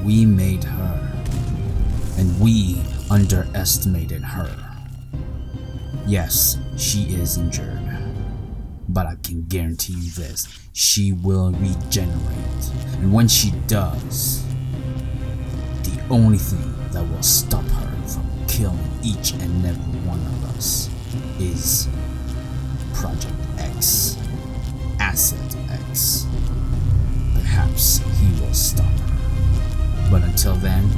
We made her, and we underestimated her. Yes, she is injured, but I can guarantee you this, she will regenerate. And when she does, the only thing that will stop her from killing each and every one of us is Project X, Asset X. Perhaps he will stop her, but until then,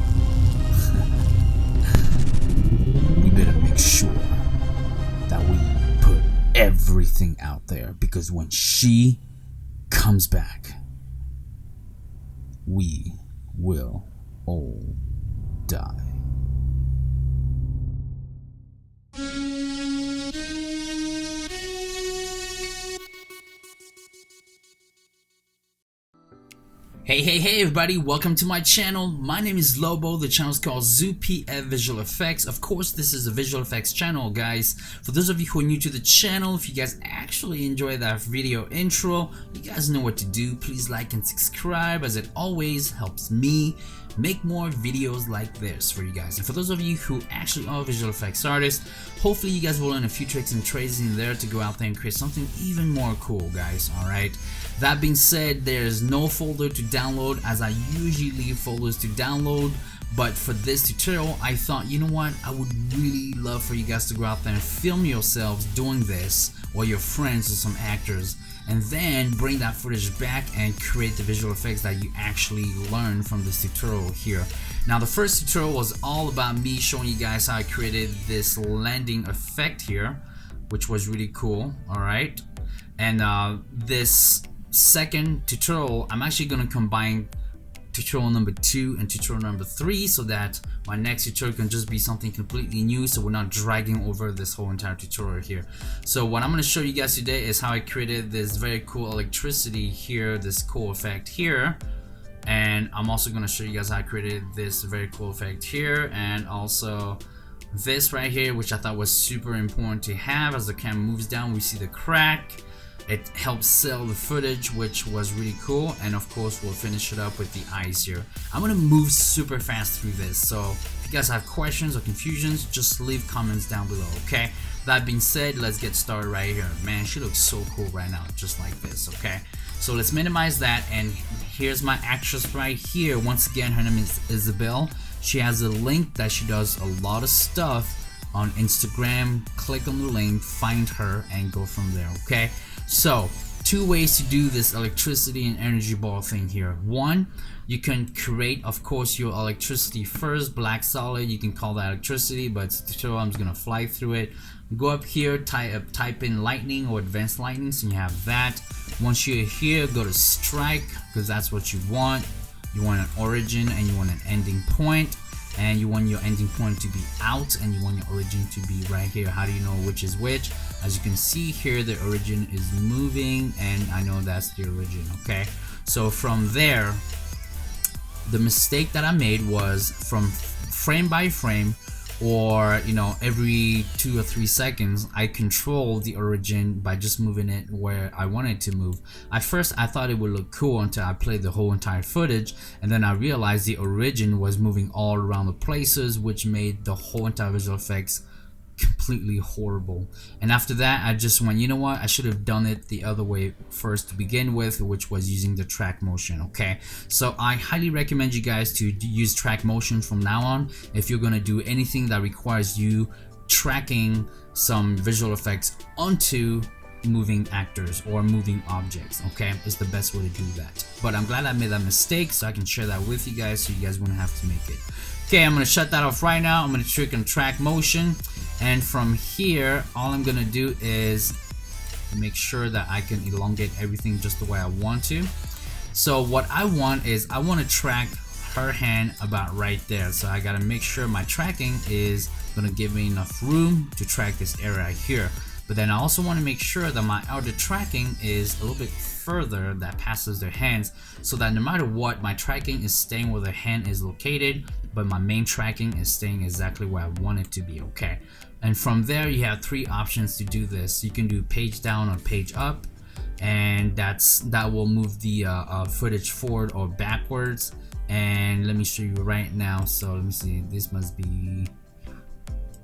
we better make sure that we put everything out there, because when she comes back, we will all die. Hey everybody, welcome to my channel. My name is Lobo. The channel is called ZooPF Visual Effects. Of course, this is a visual effects channel, guys. For those of you who are new to the channel, if you guys actually enjoyed that video intro, you guys know what to do. Please like and subscribe, as it always helps me make more videos like this for you guys. And for those of you who actually are visual effects artists, hopefully you guys will learn a few tricks and trades in there to go out there and create something even more cool, guys. Alright, that being said, there's no folder to download, as I usually leave folders to download. But for this tutorial, I thought, you know what, I would really love for you guys to go out there and film yourselves doing this, or your friends or some actors, and then bring that footage back and create the visual effects that you actually learned from this tutorial here. Now, the first tutorial was all about me showing you guys how I created this landing effect here, which was really cool. Alright, and this second tutorial, I'm actually going to combine tutorial number 2 and tutorial number 3, so that my next tutorial can just be something completely new, so we're not dragging over this whole entire tutorial here. So what I'm going to show you guys today is how I created this very cool electricity here, this cool effect here, and I'm also going to show you guys how I created this very cool effect here, and also this right here, which I thought was super important to have. As the camera moves down, we see the crack. It helps sell the footage, which was really cool. And of course, we'll finish it up with the eyes here. I'm gonna move super fast through this, so if you guys have questions or confusions, just leave comments down below, okay? That being said, let's get started right here. Man, she looks so cool right now, just like this, okay? So let's minimize that, and here's my actress right here. Once again, her name is Isabel. She has a link that she does a lot of stuff on Instagram. Click on the link, find her, and go from there, okay? So, 2 ways to do this electricity and energy ball thing here. One, you can create, of course, your electricity first, black solid. You can call that electricity, but it's a tutorial, I'm just gonna fly through it. Go up here, type in lightning or advanced lightning, so you have that. Once you're here, go to strike, because that's what you want. You want an origin and you want an ending point. And you want your ending point to be out, and you want your origin to be right here. How do you know which is which? As you can see here, the origin is moving, and I know that's the origin, okay? So from there, the mistake that I made was from frame by frame, or you know, every 2 or 3 seconds, I control the origin by just moving it where I want it to move. At first I thought it would look cool until I played the whole entire footage, and then I realized the origin was moving all around the places, which made the whole entire visual effects completely horrible. And after that, I just went, you know what, I should have done it the other way first to begin with, which was using the track motion, okay? So I highly recommend you guys to use track motion from now on if you're gonna do anything that requires you tracking some visual effects onto moving actors or moving objects, okay? It's the best way to do that. But I'm glad I made that mistake, so I can share that with you guys, so you guys wouldn't have to make it. Okay, I'm gonna shut that off right now. I'm gonna trick on track motion, and from here, all I'm gonna do is make sure that I can elongate everything just the way I want to. So what I want is, I want to track her hand about right there. So I gotta make sure my tracking is gonna give me enough room to track this area here. But then I also want to make sure that my outer tracking is a little bit further, that passes their hands, so that no matter what, my tracking is staying where the hand is located, but my main tracking is staying exactly where I want it to be, okay? And from there, you have 3 options to do this. You can do page down or page up, and that will move the footage forward or backwards. and let me show you right now. So let me see, this must be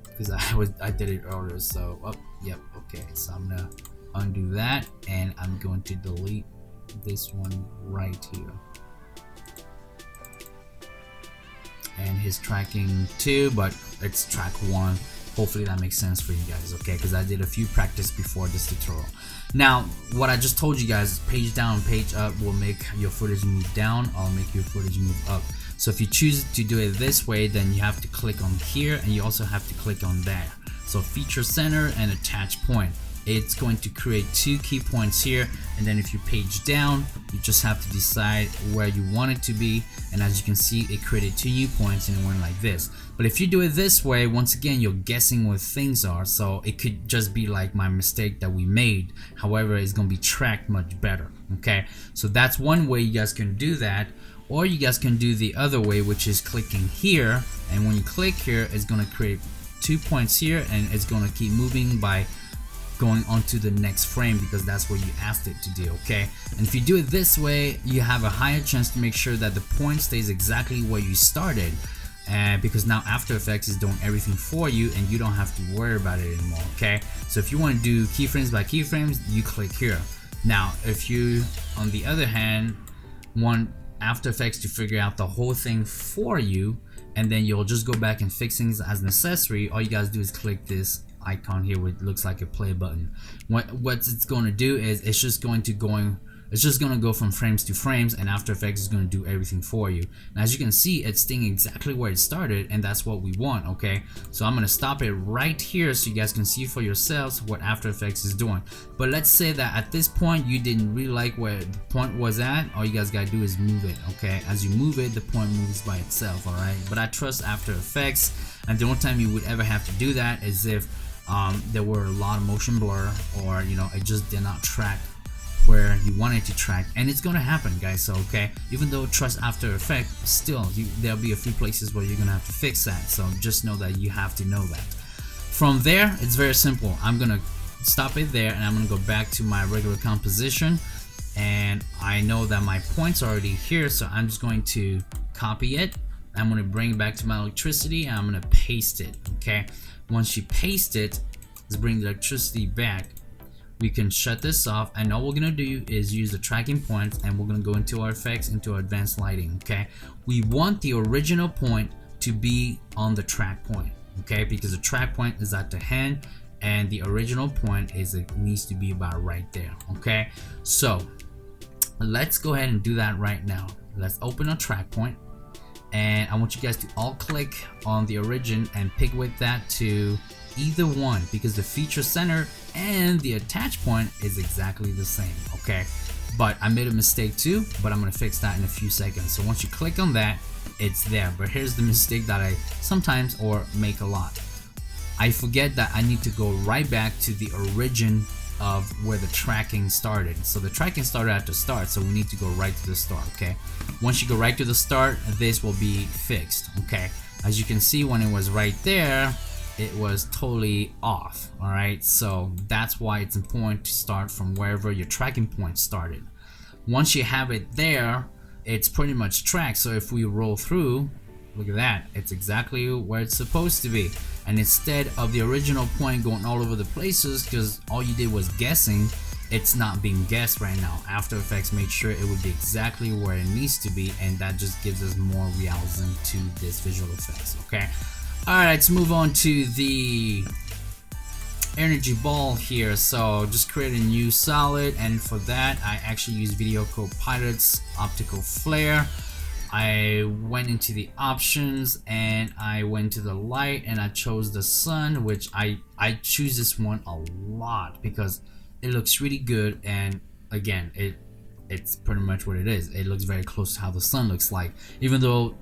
because I did it earlier. So yep, okay, so I'm gonna undo that and I'm going to delete this one right here, and his tracking 2, but it's track 1. Hopefully that makes sense for you guys, okay? Because I did a few practice before this tutorial. Now, what I just told you guys, page down, page up will make your footage move down. I'll make your footage move up. So if you choose to do it this way, then you have to click on here, and you also have to click on there. So feature center and attach point. It's going to create 2 key points here, and then if you page down, you just have to decide where you want it to be, and as you can see, it created 2 new points and it went like this. But if you do it this way, once again, you're guessing where things are, so it could just be like my mistake that we made. However, it's gonna be tracked much better, okay? So that's one way you guys can do that, or you guys can do the other way, which is clicking here, and when you click here, it's gonna create 2 points here, and it's gonna keep moving by going onto the next frame because that's what you asked it to do, okay? And if you do it this way, you have a higher chance to make sure that the point stays exactly where you started, because now After Effects is doing everything for you and you don't have to worry about it anymore, okay? So if you want to do keyframes by keyframes, you click here. Now if you, on the other hand, want After Effects to figure out the whole thing for you, and then you'll just go back and fix things as necessary, all you guys do is click this icon here which looks like a play button. What it's going to do is it's just going to go from frames to frames, and After Effects is going to do everything for you. And as you can see, it's staying exactly where it started, and that's what we want, okay? So I'm going to stop it right here so you guys can see for yourselves what After Effects is doing. But let's say that at this point you didn't really like where the point was at. All you guys gotta do is move it, okay? As you move it, the point moves by itself, alright? But I trust After Effects, and the only time you would ever have to do that is if there were a lot of motion blur, or you know, it just did not track where you wanted to track, and it's gonna happen, guys. So okay, even though trust After Effects, still there'll be a few places where you're gonna have to fix that, so just know that you have to know that. From there, it's very simple. I'm gonna stop it there, and I'm gonna go back to my regular composition, and I know that my points are already here, so I'm just going to copy it. I'm gonna bring it back to my electricity, and I'm gonna paste it, okay? Once you paste it, let's bring the electricity back. We can shut this off, and all we're gonna do is use the tracking points, and we're gonna go into our effects, into our advanced lighting, okay? We want the original point to be on the track point, okay? Because the track point is at the hand, and the original point is, it needs to be about right there, okay? So let's go ahead and do that right now. Let's open a track point, and I want you guys to all click on the origin and pick with that to either one, because the feature center and the attach point is exactly the same, okay? But I made a mistake too, but I'm gonna fix that in a few seconds. So once you click on that, it's there. But here's the mistake that I sometimes make a lot. I forget that I need to go right back to the origin of where the tracking started. So the tracking started at the start, so we need to go right to the start, okay? Once you go right to the start, this will be fixed, okay? As you can see, when it was right there, it was totally off, all right? So that's why it's important to start from wherever your tracking point started. Once you have it there, it's pretty much tracked. So if we roll through, look at that, it's exactly where it's supposed to be. And instead of the original point going all over the places because all you did was guessing, it's not being guessed right now. After Effects made sure it would be exactly where it needs to be, and that just gives us more realism to this visual effects, okay? Alright, let's move on to the energy ball here. So just create a new solid, and for that I actually use Video Copilot's optical flare. I went into the options and I went to the light, and I chose the sun, which I choose this one a lot because it looks really good, and again it's pretty much what it is. It looks very close to how the sun looks like, even though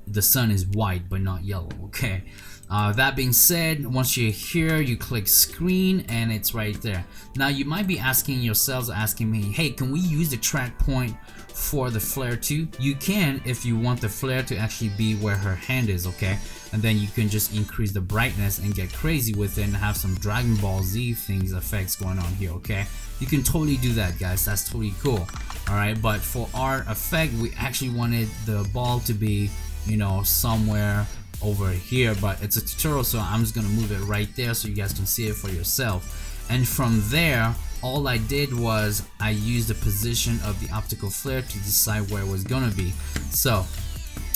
the sun is white but not yellow, okay? That being said, once you're here, you click screen and it's right there. Now you might be asking yourselves, asking me, hey, can we use the track point for the flare too. You can if you want the flare to actually be where her hand is, okay? And then you can just increase the brightness and get crazy with it and have some Dragon Ball Z things, effects going on here, okay? You can totally do that, guys. That's totally cool. Alright, but for our effect, we actually wanted the ball to be, you know, somewhere over here, but it's a tutorial, so I'm just gonna move it right there so you guys can see it for yourself. And from there, all I did was I used the position of the optical flare to decide where it was gonna be. So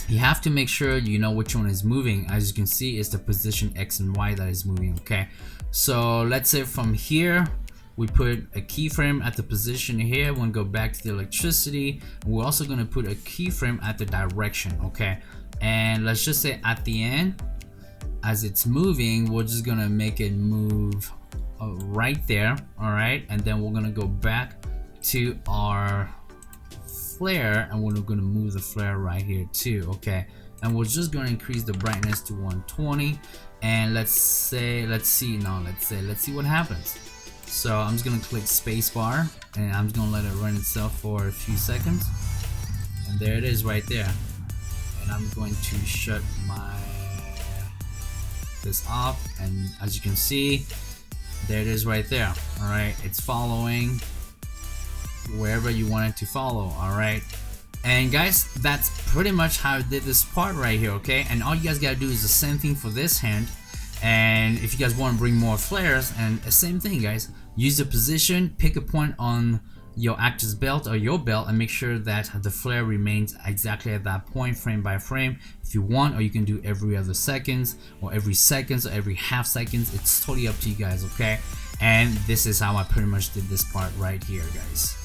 you have to make sure you know which one is moving. As you can see, it's the position X and Y that is moving, okay? So let's say from here we put a keyframe at the position here. We're gonna go back to the electricity. We're also gonna put a keyframe at the direction, okay? And let's just say at the end, as it's moving, we're just gonna make it move right there, all right? And then we're gonna go back to our flare and we're gonna move the flare right here too, okay? And we're just gonna increase the brightness to 120, and let's see what happens. So I'm just gonna click spacebar and I'm just gonna let it run itself for a few seconds, and there it is right there. And I'm going to shut this off, and as you can see, there it is right there. All right, it's following wherever you want it to follow. All right, and guys, that's pretty much how I did this part right here, okay? And all you guys gotta do is the same thing for this hand. And if you guys want to bring more flares, and the same thing, guys, use the position, pick a point on your actor's belt or your belt, and make sure that the flare remains exactly at that point, frame by frame, if you want. Or you can do every other seconds, or every seconds, or every half seconds. It's totally up to you guys, okay? And this is how I pretty much did this part right here, guys.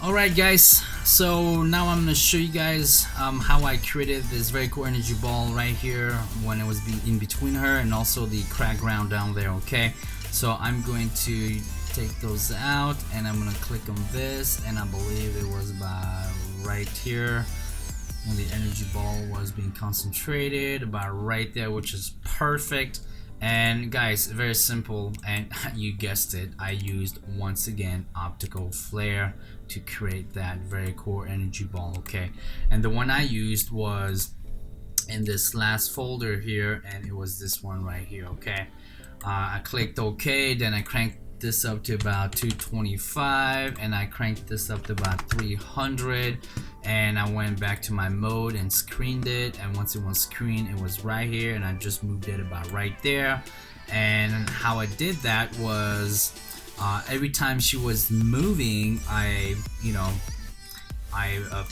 Alright guys, so now I'm going to show you guys how I created this very cool energy ball right here when it was in between her and also the crack ground down there, okay? So I'm going to take those out and I'm going to click on this, and I believe it was about right here when the energy ball was being concentrated, about right there, which is perfect. And guys, very simple, and you guessed it, I used once again optical flare to create that very cool energy ball, okay? And the one I used was in this last folder here, and it was this one right here, okay? I clicked OK, then I cranked this up to about 225, and I cranked this up to about 300, and I went back to my mode and screened it, and once it was screened, it was right here, and I just moved it about right there. And how I did that was every time she was moving, I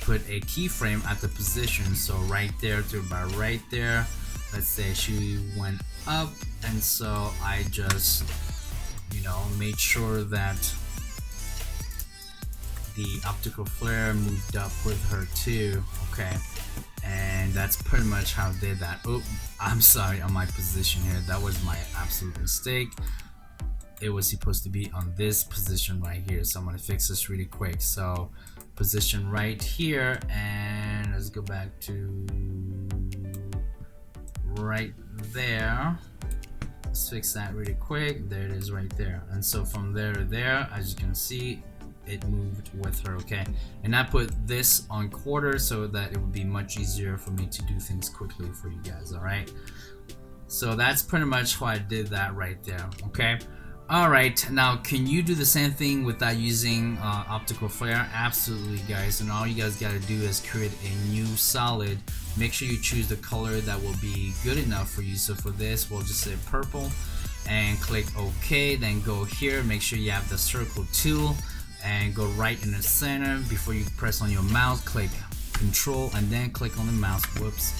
put a keyframe at the position, so right there to about right there. Let's say she went up, and so I just made sure that the optical flare moved up with her too, okay? And that's pretty much how I did that. Oh, I'm sorry on my position here, that was my absolute mistake. It was supposed to be on this position right here, so I'm gonna fix this really quick. So position right here, and let's go back to right there. Let's fix that really quick. There it is right there. And so from there to there, as you can see, it moved with her, okay? And I put this on quarter so that it would be much easier for me to do things quickly for you guys, all right? So that's pretty much how I did that right there, okay? All right, now can you do the same thing without using optical flare? Absolutely, guys. And all you guys got to do is create a new solid. Make sure you choose the color that will be good enough for you. So for this, we'll just say purple and click OK. Then go here, make sure you have the circle tool and go right in the center. Before you press on your mouse, click Control and then click on the mouse. Whoops,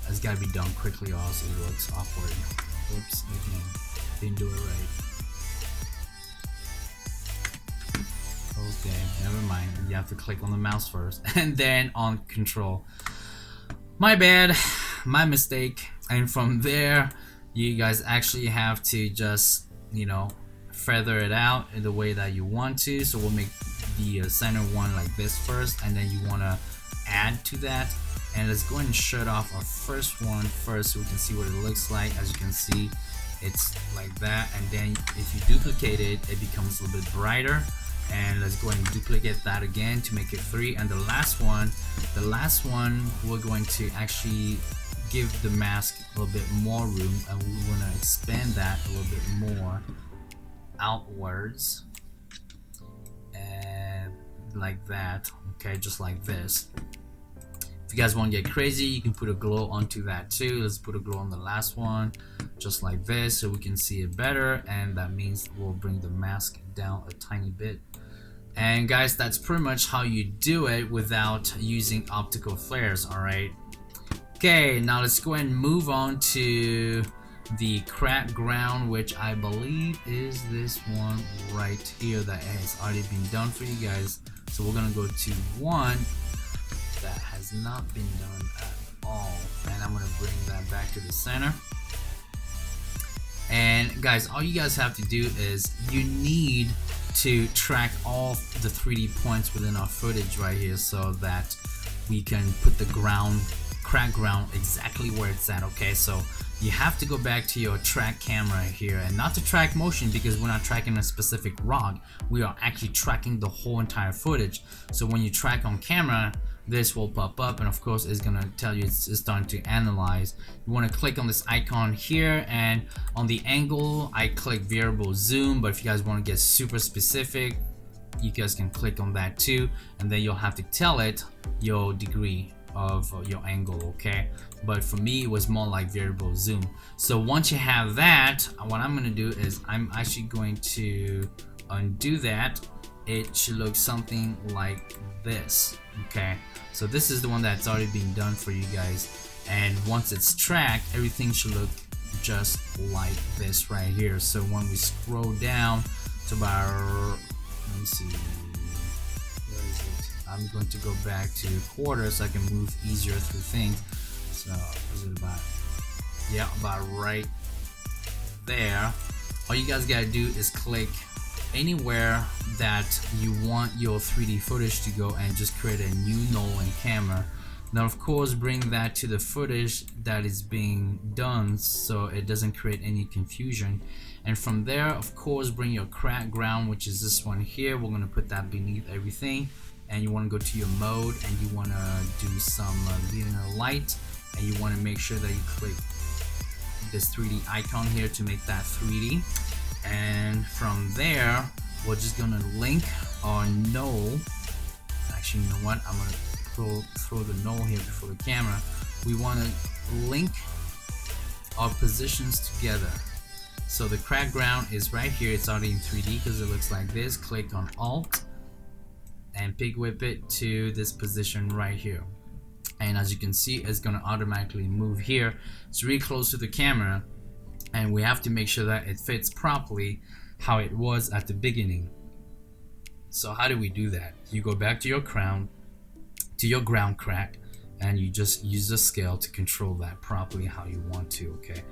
that's got to be done quickly or else it looks awkward. Whoops, again. Didn't do it right. Okay, never mind. You have to click on the mouse first and then on Control. My bad, my mistake. And from there, you guys actually have to just, feather it out in the way that you want to. So we'll make the center one like this first, and then you want to add to that. And let's go ahead and shut off our first one first so we can see what it looks like. As you can see, it's like that, and then if you duplicate it, it becomes a little bit brighter. And let's go ahead and duplicate that again to make it 3. And the last one we're going to actually give the mask a little bit more room, and we want to expand that a little bit more outwards, and like that. Okay, just like this. If you guys want to get crazy, you can put a glow onto that too. Let's put a glow on the last one, just like this, so we can see it better, and that means we'll bring the mask down a tiny bit. And guys, that's pretty much how you do it without using optical flares. Alright, okay, now let's go ahead and move on to the cracked ground, which I believe is this one right here that has already been done for you guys. So we're gonna go to one that has not been done at all, and I'm gonna bring that back to the center. And guys, all you guys have to do is you need to track all the 3D points within our footage right here, so that we can put the cracked ground exactly where it's at. Okay, so you have to go back to your track camera here, and not to track motion, because we're not tracking a specific rock, we are actually tracking the whole entire footage. So when you track on camera, this will pop up, and of course it's gonna tell you it's starting to analyze. You want to click on this icon here, and on the angle I click variable zoom, but if you guys want to get super specific, you guys can click on that too, and then you'll have to tell it your degree of your angle. Okay, but for me it was more like variable zoom. So once you have that, what I'm going to do is I'm actually going to undo that. It should look something like this. Okay, so this is the one that's already been done for you guys, and once it's tracked, everything should look just like this right here. So when we scroll down to about, let me see, where is it? I'm going to go back to quarter so I can move easier through things. So is it about, yeah, about right there. All you guys gotta do is click anywhere that you want your 3D footage to go, and just create a new null in camera. Now of course bring that to the footage that is being done, so it doesn't create any confusion. And from there, of course, bring your cracked ground, which is this one here. We're going to put that beneath everything, and you want to go to your mode, and you want to do some linear light, and you want to make sure that you click this 3D icon here to make that 3D. And from there, we're just gonna link our null. Actually, you know what? I'm gonna throw the null here before the camera. We want to link our positions together. So the cracked ground is right here. It's already in 3D because it looks like this. Click on Alt and pig whip it to this position right here. And as you can see, it's gonna automatically move here. It's really close to the camera, and we have to make sure that it fits properly how it was at the beginning. So how do we do that? You go back to your ground crack, and you just use the scale to control that properly how you want to. Okay,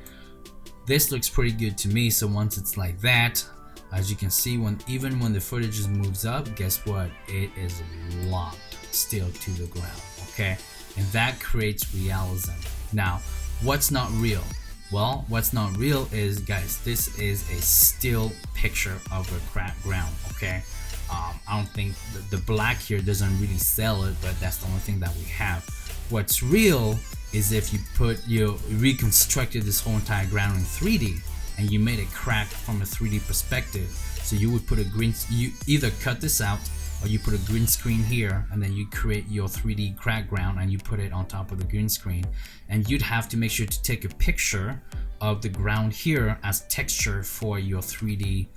this looks pretty good to me. So once it's like that, as you can see, even when the footage moves up, guess what? It is locked still to the ground. Okay, and that creates realism. Now, what's not real? Well, what's not real is, guys, this is a still picture of a cracked ground. Okay, I don't think the black here doesn't really sell it, but that's the only thing that we have. What's real is if you reconstructed this whole entire ground in 3D, and you made it crack from a 3D perspective. So you would put you either cut this out, or you put a green screen here, and then you create your 3D cracked ground and you put it on top of the green screen. And you'd have to make sure to take a picture of the ground here as texture for your 3D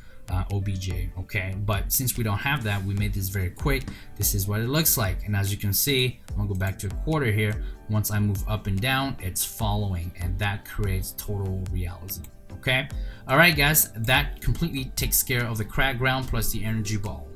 OBJ. Okay, but since we don't have that, we made this very quick. This is what it looks like, and as you can see, I'm gonna go back to a quarter here. Once I move up and down, it's following, and that creates total realism. Okay, all right guys, that completely takes care of the cracked ground plus the energy ball.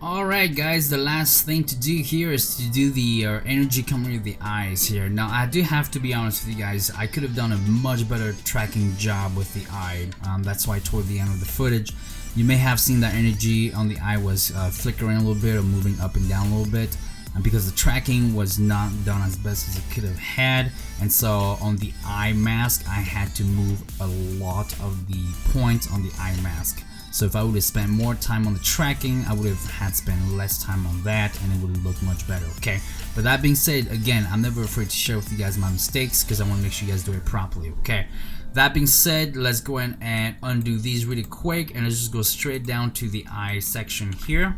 Alright guys, the last thing to do here is to do the energy coming with the eyes here. Now I do have to be honest with you guys, I could have done a much better tracking job with the eye. That's why toward the end of the footage, you may have seen that energy on the eye was flickering a little bit or moving up and down a little bit. Because the tracking was not done as best as it could have had, and so on the eye mask I had to move a lot of the points on the eye mask. So if I would have spent more time on the tracking, I would have had spent less time on that, and it would have looked much better. Okay, but that being said, again, I'm never afraid to share with you guys my mistakes because I want to make sure you guys do it properly. Okay, that being said, let's go ahead and undo these really quick, and let's just go straight down to the eye section here,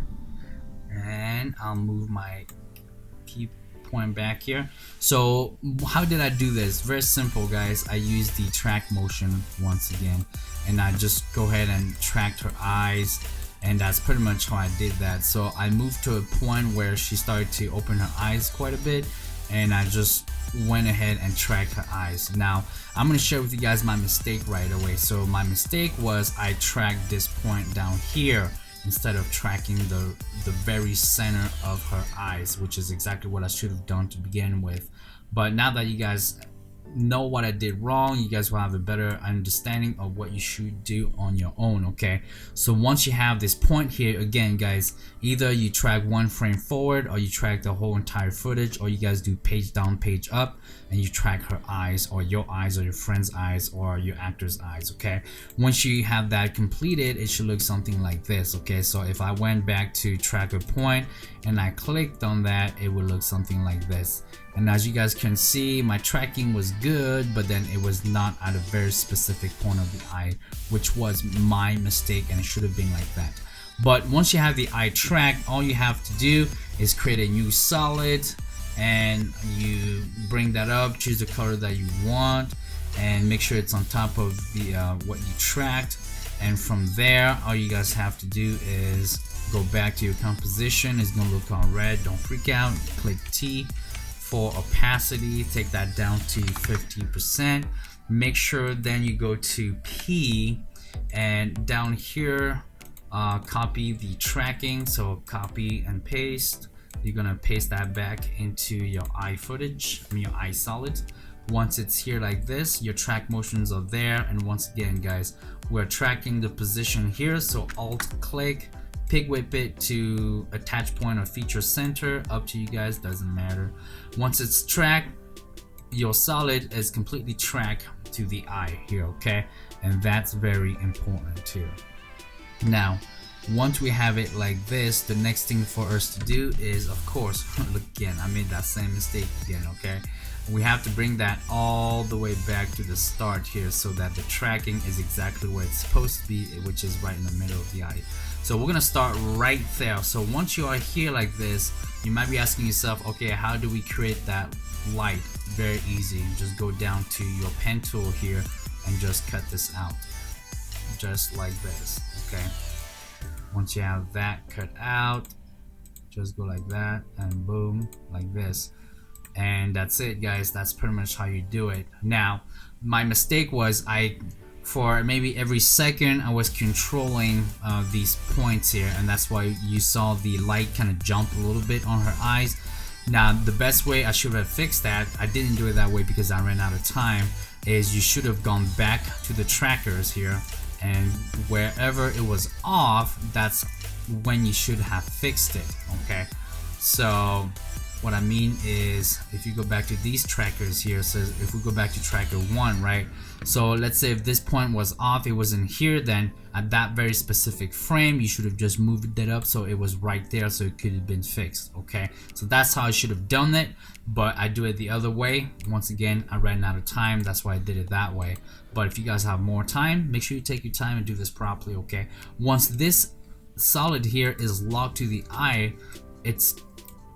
and I'll move my key point back here. So how did I do this? Very simple, guys. I used the track motion once again, and I just go ahead and tracked her eyes, and that's pretty much how I did that. So I moved to a point where she started to open her eyes quite a bit, and I just went ahead and tracked her eyes. Now I'm going to share with you guys my mistake right away. So my mistake was I tracked this point down here instead of tracking the very center of her eyes, which is exactly what I should have done to begin with. But now that you guys know what I did wrong, you guys will have a better understanding of what you should do on your own. Okay, so once you have this point here, again guys, either you track one frame forward, or you track the whole entire footage, or you guys do page down, page up, and you track her eyes, or your eyes, or your friend's eyes, or your actor's eyes. Okay, once you have that completed, it should look something like this. Okay, so if I went back to track a point and I clicked on that, it would look something like this. And as you guys can see, my tracking was good, but then it was not at a very specific point of the eye, which was my mistake, and it should have been like that. But once you have the eye tracked, all you have to do is create a new solid, and you bring that up, choose the color that you want, and make sure it's on top of the what you tracked. And from there, all you guys have to do is go back to your composition. It's gonna look all red, don't freak out. Click T for opacity, take that down to 50%. Make sure then you go to P, and down here copy the tracking. So copy and paste. You're gonna paste that back into your eye footage, your eye solid. Once it's here like this, your track motions are there. And once again guys, we're tracking the position here, so alt click, pig whip it to attach point or feature center, up to you guys, doesn't matter. Once it's tracked, your solid is completely tracked to the eye here. Okay, and that's very important too. Now once we have it like this, the next thing for us to do is, of course, look again, I made that same mistake again. Okay, we have to bring that all the way back to the start here, so that the tracking is exactly where it's supposed to be, which is right in the middle of the eye. So we're gonna start right there. So once you are here like this, you might be asking yourself, okay, how do we create that light? Very easy. Just go down to your pen tool here and just cut this out, just like this. Okay, once you have that cut out, just go like that, and boom, like this. And that's it guys, that's pretty much how you do it. Now my mistake was for maybe every second I was controlling these points here, and that's why you saw the light kind of jump a little bit on her eyes. Now the best way I should have fixed that, I didn't do it that way because I ran out of time, is you should have gone back to the trackers here, and wherever it was off, that's when you should have fixed it. Okay, so what I mean is, if you go back to these trackers here, so if we go back to tracker 1, right, so let's say if this point was off, it was in here, then at that very specific frame you should have just moved it up so it was right there, so it could have been fixed. Okay, so that's how I should have done it, but I do it the other way. Once again, I ran out of time, that's why I did it that way. But if you guys have more time, make sure you take your time and do this properly. Okay, once this solid here is locked to the eye, it's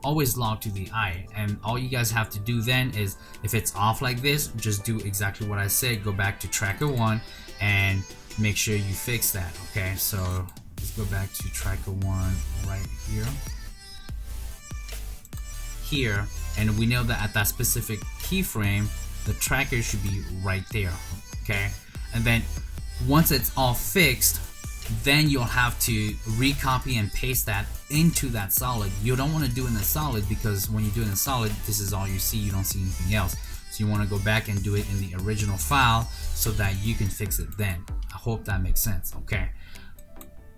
always locked to the eye, and all you guys have to do then is, if it's off like this, just do exactly what I said. Go back to tracker 1 and make sure you fix that. Okay, so let's go back to tracker 1 right here, and we know that at that specific keyframe the tracker should be right there. Okay, and then once it's all fixed, then you'll have to recopy and paste that into that solid. You don't want to do it in the solid, because when you do it in the solid, this is all you see, you don't see anything else. So you want to go back and do it in the original file so that you can fix it then. I hope that makes sense. Okay,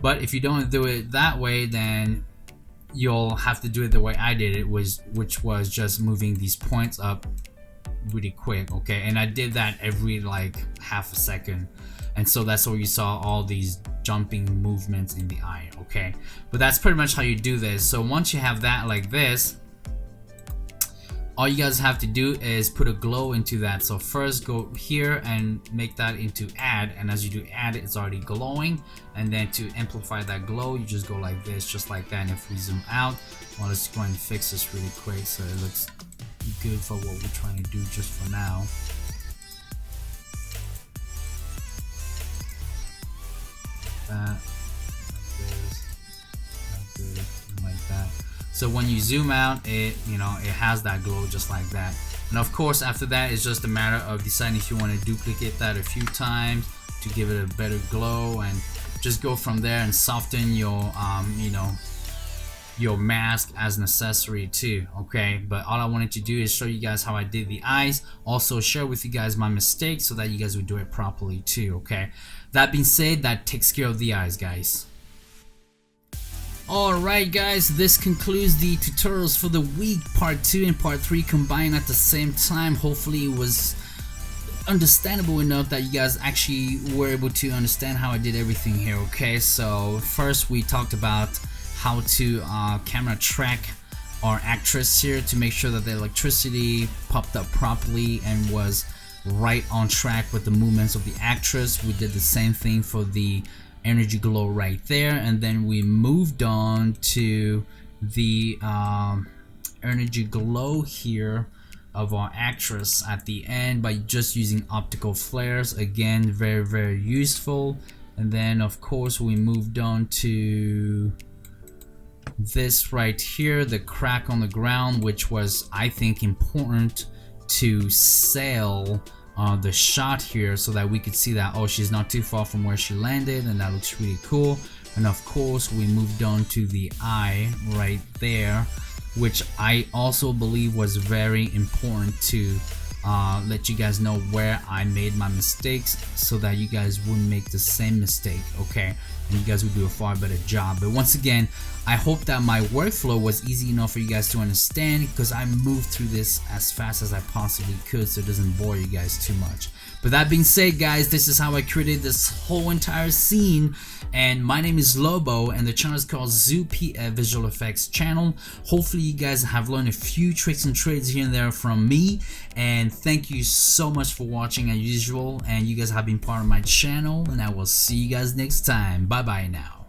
but if you don't do it that way, then you'll have to do it the way I did it, which was just moving these points up really quick, okay? And I did that every like half a second, and so that's where you saw all these jumping movements in the eye, okay? But that's pretty much how you do this. So once you have that like this, all you guys have to do is put a glow into that. So first go here and make that into add, and as you do add, it's already glowing. And then to amplify that glow, you just go like this, just like that. And if we zoom out, well, let's go and fix this really quick so it looks good for what we're trying to do just for now. That, like this, and like that. So when you zoom out, it it has that glow just like that. And of course, after that, it's just a matter of deciding if you want to duplicate that a few times to give it a better glow, and just go from there and soften your your mask as an accessory too, okay? But all I wanted to do is show you guys how I did the eyes, also share with you guys my mistakes so that you guys would do it properly too, okay? That being said, that takes care of the eyes, guys. Alright guys, this concludes the tutorials for the week. Part 2 and part 3 combined at the same time. Hopefully it was understandable enough that you guys actually were able to understand how I did everything here, okay? So first we talked about how to camera track our actress here to make sure that the electricity popped up properly and was right on track with the movements of the actress. We did the same thing for the energy glow right there, and then we moved on to the energy glow here of our actress at the end by just using optical flares. Again, very useful. And then of course we moved on to this right here, the crack on the ground, which was, I think, important to sell the shot here so that we could see that, oh, she's not too far from where she landed, and that looks really cool. And of course we moved on to the eye right there, which I also believe was very important to let you guys know where I made my mistakes so that you guys wouldn't make the same mistake, okay? And you guys would do a far better job. But once again, I hope that my workflow was easy enough for you guys to understand, because I moved through this as fast as I possibly could so it doesn't bore you guys too much. But that being said, guys, this is how I created this whole entire scene. And my name is Lobo, and the channel is called ZooPF Visual Effects channel. Hopefully you guys have learned a few tricks and trades here and there from me, and thank you so much for watching as usual. And you guys have been part of my channel, and I will see you guys next time. Bye bye now.